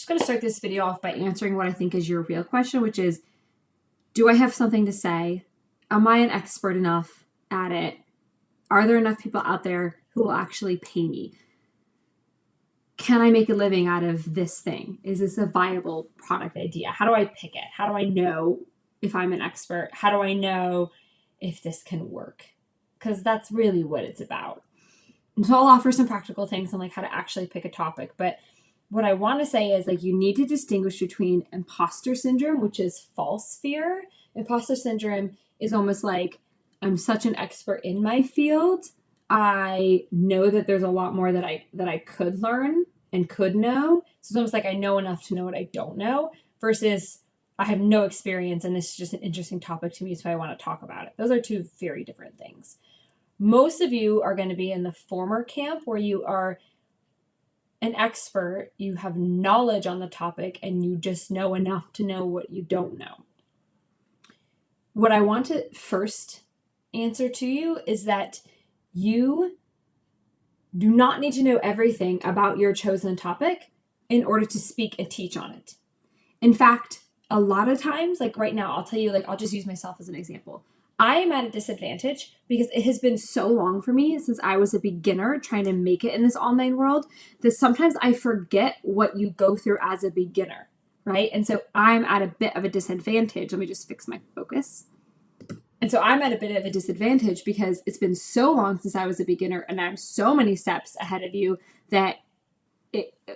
just going to start this video off by answering what I think is your real question, which is, do I have something to say? Am I an expert enough at it? Are there enough people out there who will actually pay me? Can I make a living out of this thing? Is this a viable product idea? How do I pick it? How do I know if I'm an expert? How do I know if this can work? Because that's really what it's about. And so I'll offer some practical things on like how to actually pick a topic. But what I want to say is like you need to distinguish between imposter syndrome, which is false fear. Imposter syndrome is almost like I'm such an expert in my field. I know that there's a lot more that I could learn and could know. So it's almost like I know enough to know what I don't know versus I have no experience and this is just an interesting topic to me, so I want to talk about it. Those are two very different things. Most of you are going to be in the former camp where you are an expert, you have knowledge on the topic, and you just know enough to know what you don't know. What I want to first answer to you is that you do not need to know everything about your chosen topic in order to speak and teach on it. In fact, a lot of times, like right now, I'll tell you, like, I'll just use myself as an example. I am at a disadvantage because it has been so long for me since I was a beginner trying to make it in this online world that sometimes I forget what you go through as a beginner, right? And so I'm at a bit of a disadvantage. Let me just fix my focus. And so I'm at a bit of a disadvantage because it's been so long since I was a beginner and I'm so many steps ahead of you that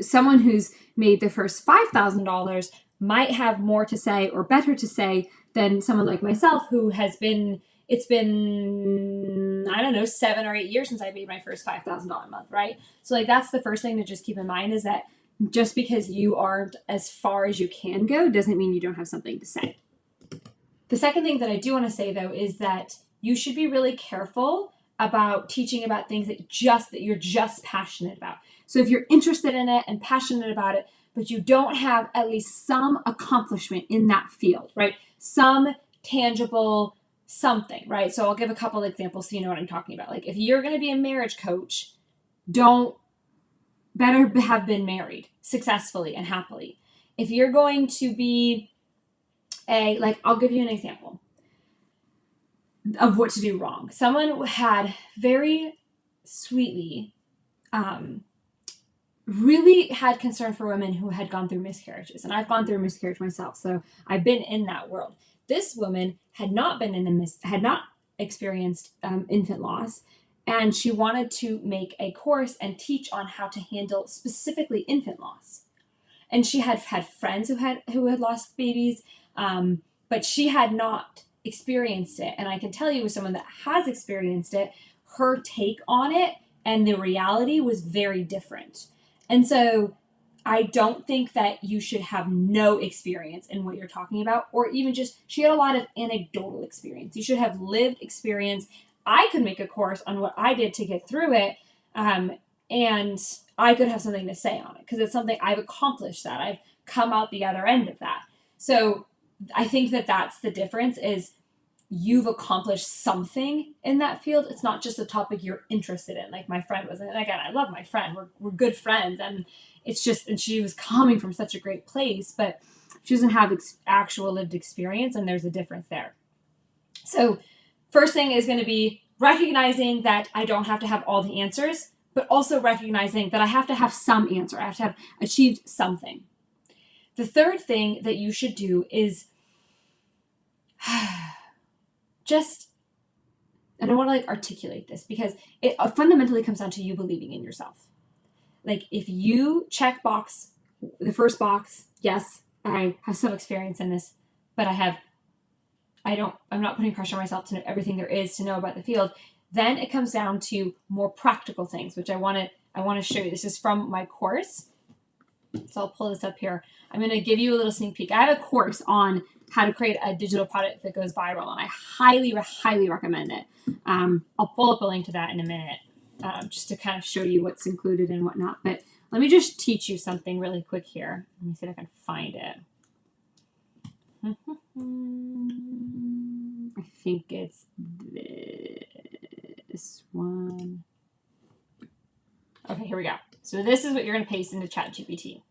someone who's made their first $5,000 might have more to say or better to say than someone like myself who has been, it's been, I don't know, 7 or 8 years since I made my first $5,000 a month, right? So like that's the first thing to just keep in mind is that just because you aren't as far as you can go doesn't mean you don't have something to say. The second thing that I do want to say though is that you should be really careful about teaching about things that you're just passionate about. So if you're interested in it and passionate about it, but you don't have at least some accomplishment in that field, right? Some tangible something, right? So I'll give a couple examples so you know what I'm talking about. Like if you're going to be a marriage coach, better have been married successfully and happily. If you're going to be I'll give you an example of what to do wrong. Someone had very sweetly, really had concern for women who had gone through miscarriages. And I've gone through a miscarriage myself, so I've been in that world. This woman had not experienced infant loss, and she wanted to make a course and teach on how to handle specifically infant loss. And she had friends who had lost babies, but she had not experienced it. And I can tell you, as someone that has experienced it, her take on it and the reality was very different. And so I don't think that you should have no experience in what you're talking about, or even just, she had a lot of anecdotal experience. You should have lived experience. I could make a course on what I did to get through it, and I could have something to say on it because it's something I've accomplished, that I've come out the other end of that. So I think that that's the difference, is you've accomplished something in that field. It's not just a topic you're interested in. Like my friend was, and again, I love my friend. We're good friends, and it's just, and she was coming from such a great place, but she doesn't have actual lived experience, and there's a difference there. So first thing is going to be recognizing that I don't have to have all the answers, but also recognizing that I have to have some answer. I have to have achieved something. The third thing that you should do is just, I don't want to articulate this because it fundamentally comes down to you believing in yourself. Like if you check the first box, yes, I have some experience in this, but I'm not putting pressure on myself to know everything there is to know about the field. Then it comes down to more practical things, which I want to show you. This is from my course. So I'll pull this up here. I'm going to give you a little sneak peek. I have a course on how to create a digital product that goes viral, and I highly, highly recommend it. I'll pull up a link to that in a minute, just to kind of show you what's included and whatnot. But let me just teach you something really quick here. Let me see if I can find it. I think it's this one. Okay, here we go. So this is what you're going to paste into ChatGPT.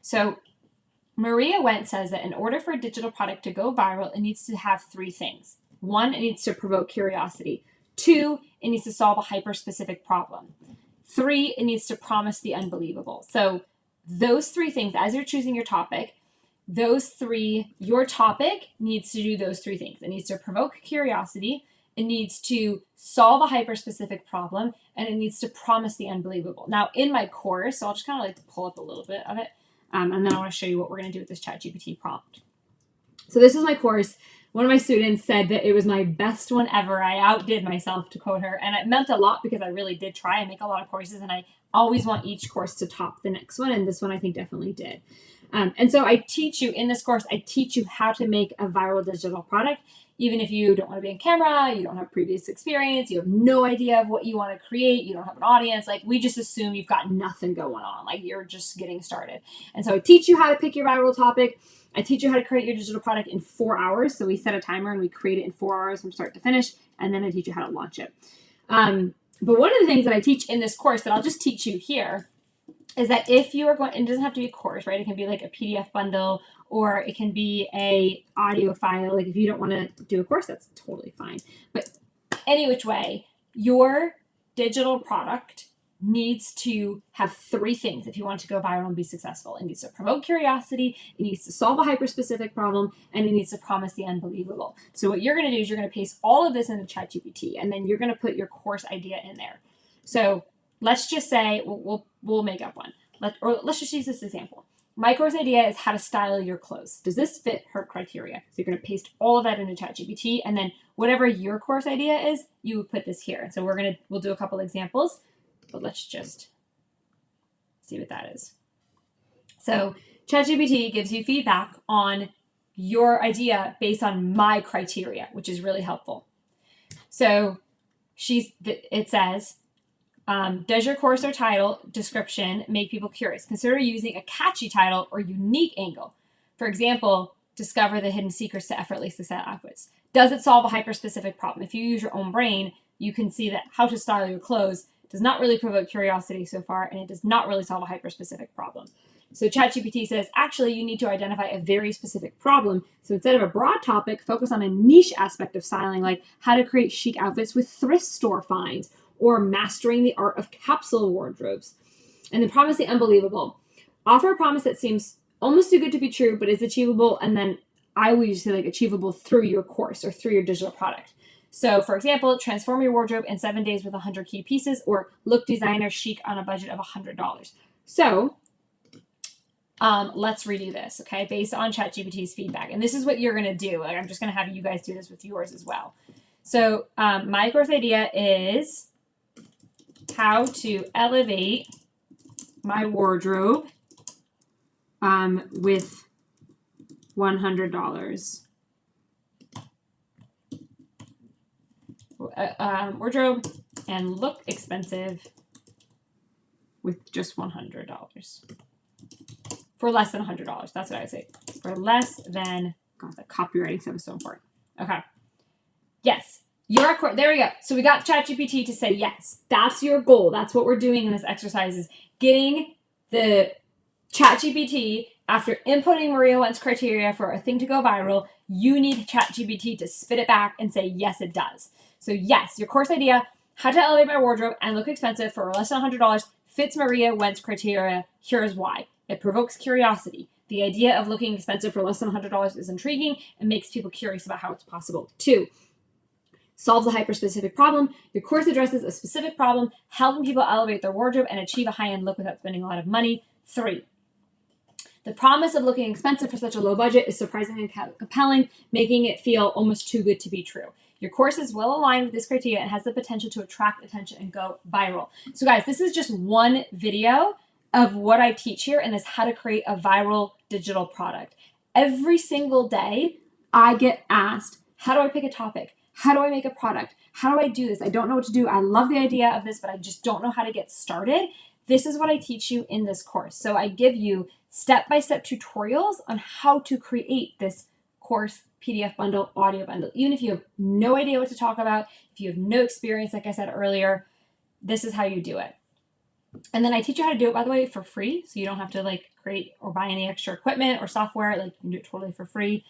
So Maria Went says that in order for a digital product to go viral, it needs to have three things. One, it needs to provoke curiosity. Two, it needs to solve a hyper-specific problem. Three, it needs to promise the unbelievable. So those three things, as you're choosing your topic, your topic needs to do those three things. It needs to provoke curiosity, it needs to solve a hyper-specific problem, and it needs to promise the unbelievable. Now, in my course, so I'll just kind of like pull up a little bit of it, and then I want to show you what we're going to do with this ChatGPT prompt. So this is my course. One of my students said that it was my best one ever. I outdid myself, to quote her, and it meant a lot because I really did try. I make a lot of courses, and I always want each course to top the next one, and this one I think definitely did. And so I teach you in this course, I teach you how to make a viral digital product. Even if you don't want to be on camera, you don't have previous experience, you have no idea of what you want to create, you don't have an audience, like we just assume you've got nothing going on, like you're just getting started. And so I teach you how to pick your viral topic. I teach you how to create your digital product in 4 hours. So we set a timer and we create it in 4 hours from start to finish. And then I teach you how to launch it. But one of the things that I teach in this course that I'll just teach you here is that if you are going, and it doesn't have to be a course, right? It can be like a PDF bundle, or it can be a audio file. Like if you don't want to do a course, that's totally fine. But any which way, your digital product needs to have three things if you want to go viral and be successful. It needs to promote curiosity, it needs to solve a hyper-specific problem, and it needs to promise the unbelievable. So what you're going to do is you're going to paste all of this into ChatGPT, and then you're going to put your course idea in there. So let's just say, we'll make up one. Let's just use this example. My course idea is how to style your clothes. Does this fit her criteria? So you're going to paste all of that into ChatGPT, and then whatever your course idea is, you would put this here. So we'll do a couple examples, but let's just see what that is. So ChatGPT gives you feedback on your idea based on my criteria, which is really helpful. So it says, does your course or title description make people curious? Consider using a catchy title or unique angle. For example, discover the hidden secrets to effortlessly style outfits. Does it solve a hyper-specific problem? If you use your own brain, you can see that how to style your clothes does not really provoke curiosity so far, and it does not really solve a hyper-specific problem. So ChatGPT says, actually, you need to identify a very specific problem. So instead of a broad topic, focus on a niche aspect of styling, like how to create chic outfits with thrift store finds, or mastering the art of capsule wardrobes. And then promise the unbelievable. Offer a promise that seems almost too good to be true, but is achievable. And then I will usually say like achievable through your course or through your digital product. So for example, transform your wardrobe in 7 days with 100 key pieces, or look designer chic on a budget of $100. So let's redo this, okay, based on ChatGPT's feedback. And this is what you're going to do. Like, I'm just going to have you guys do this with yours as well. So my course idea is how to elevate my wardrobe with $100. Wardrobe and look expensive with just $100. For less than $100. That's what I would say. For less than, God, the copywriting stuff is so important. Okay. Yes. There we go. So we got ChatGPT to say yes. That's your goal. That's what we're doing in this exercise, is getting the ChatGPT, after inputting Maria Went's criteria for a thing to go viral, you need ChatGPT to spit it back and say, yes, it does. So yes, your course idea, how to elevate my wardrobe and look expensive for less than $100, fits Maria Went's criteria. Here's why. It provokes curiosity. The idea of looking expensive for less than $100 is intriguing and makes people curious about how it's possible. 2, solves a hyper-specific problem. Your course addresses a specific problem, helping people elevate their wardrobe and achieve a high-end look without spending a lot of money. 3, the promise of looking expensive for such a low budget is surprisingly compelling, making it feel almost too good to be true. Your course is well aligned with this criteria and has the potential to attract attention and go viral. So guys, this is just one video of what I teach here, and this how to create a viral digital product. Every single day, I get asked, how do I pick a topic? How do I make a product? How do I do this? I don't know what to do. I love the idea of this, but I just don't know how to get started. This is what I teach you in this course. So I give you step-by-step tutorials on how to create this course PDF bundle, audio bundle. Even if you have no idea what to talk about, if you have no experience, like I said earlier, this is how you do it. And then I teach you how to do it, by the way, for free. So you don't have to like create or buy any extra equipment or software. Like you can do it totally for free.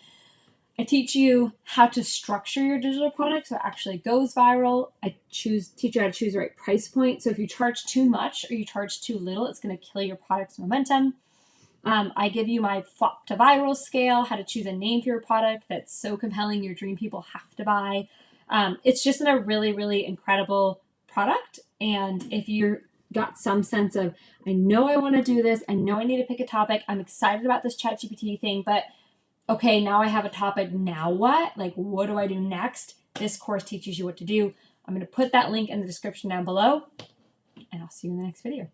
I teach you how to structure your digital product so it actually goes viral. I teach you how to choose the right price point. So if you charge too much or you charge too little, it's going to kill your product's momentum. I give you my flop to viral scale, how to choose a name for your product that's so compelling your dream people have to buy. It's just a really, really incredible product. And if you're got some sense of, I know I want to do this, I know I need to pick a topic, I'm excited about this ChatGPT thing, but okay, now I have a topic, now what? Like, what do I do next? This course teaches you what to do. I'm going to put that link in the description down below, and I'll see you in the next video.